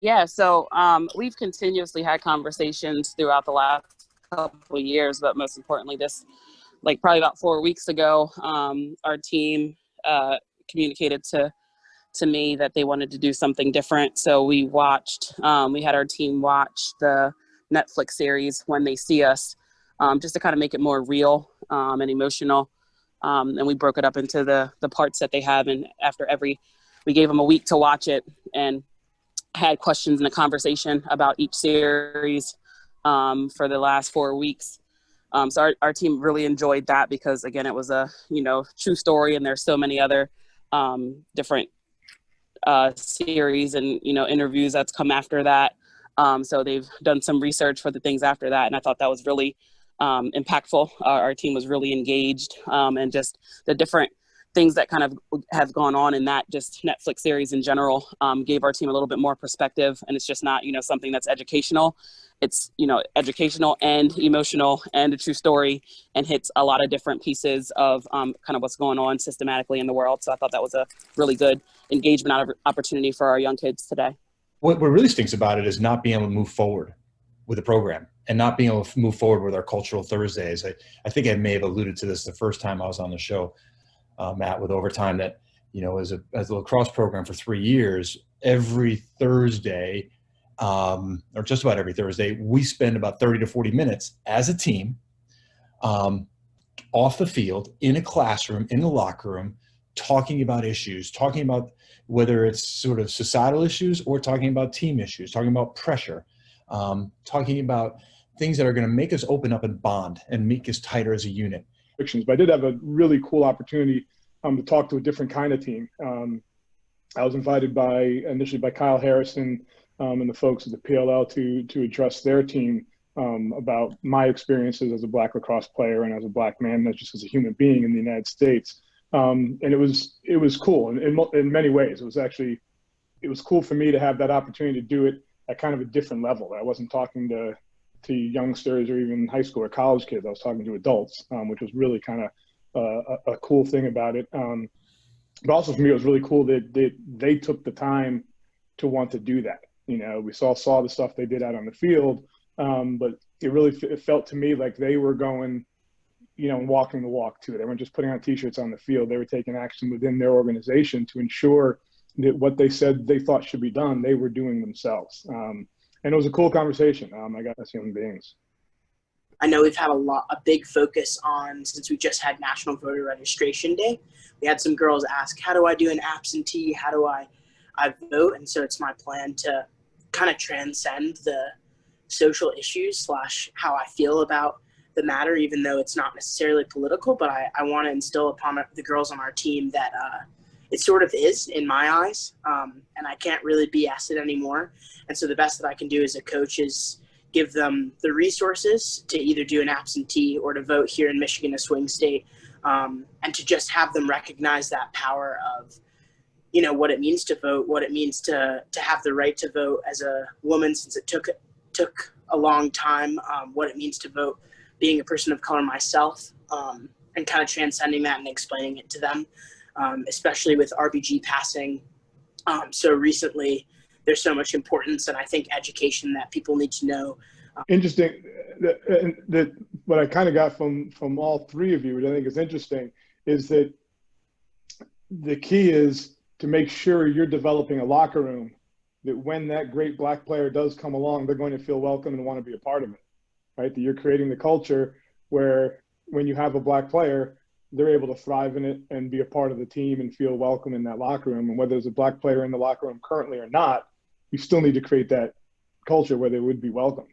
Yeah, so we've continuously had conversations throughout the last couple of years, but most importantly, this like probably about 4 weeks ago, our team communicated to me that they wanted to do something different. So we had our team watch the Netflix series When They See Us, just to kind of make it more real and emotional. And we broke it up into the parts that they have. And we gave them a week to watch it and had questions and a conversation about each series for the last 4 weeks. So our team really enjoyed that because, again, it was a, true story, and there's so many other different series and, interviews that's come after that. So they've done some research for the things after that, and I thought that was really impactful. Our team was really engaged, and just the different things that kind of have gone on in that just Netflix series in general gave our team a little bit more perspective. And it's just not, something that's educational. It's, educational and emotional and a true story, and hits a lot of different pieces of kind of what's going on systematically in the world. So I thought that was a really good engagement opportunity for our young kids today. What really stinks about it is not being able to move forward with the program and not being able to move forward with our cultural Thursdays. I think I may have alluded to this the first time I was on the show, Matt, with Overtime, that, as a lacrosse program for 3 years, every Thursday, or just about every Thursday, we spend about 30 to 40 minutes as a team off the field, in a classroom, in the locker room, talking about issues, talking about whether it's sort of societal issues or talking about team issues, talking about pressure, talking about things that are going to make us open up and bond and make us tighter as a unit. But I did have a really cool opportunity to talk to a different kind of team. I was invited initially by Kyle Harrison and the folks at the PLL to address their team about my experiences as a Black lacrosse player and as a Black man, not just as a human being in the United States. And it was cool in many ways. It was cool for me to have that opportunity to do it at kind of a different level. I wasn't talking to youngsters or even high school or college kids. I was talking to adults, which was really kind of a cool thing about it. But also for me, it was really cool that they took the time to want to do that. We saw the stuff they did out on the field, but it felt to me like they were going, and walking the walk too. They weren't just putting on T-shirts on the field. They were taking action within their organization to ensure that what they said they thought should be done, they were doing themselves. And it was a cool conversation. I got as human beings. I know we've had a big focus on, since we just had National Voter Registration Day, we had some girls ask, how do I do an absentee? How do I vote? And so it's my plan to kind of transcend the social issues / how I feel about the matter, even though it's not necessarily political, but I want to instill upon the girls on our team that it sort of is in my eyes, and I can't really BS it anymore. And so the best that I can do as a coach is give them the resources to either do an absentee or to vote here in Michigan, a swing state, and to just have them recognize that power of, what it means to vote, what it means to have the right to vote as a woman, since it took a long time, what it means to vote being a person of color myself, and kind of transcending that and explaining it to them, especially with RBG passing so recently. There's so much importance, and I think education that people need to know. Interesting. That what I kind of got from all three of you, which I think is interesting, is that the key is to make sure you're developing a locker room that when that great Black player does come along, they're going to feel welcome and want to be a part of it, right? That you're creating the culture where when you have a Black player, they're able to thrive in it and be a part of the team and feel welcome in that locker room. And whether there's a Black player in the locker room currently or not, you still need to create that culture where they would be welcome.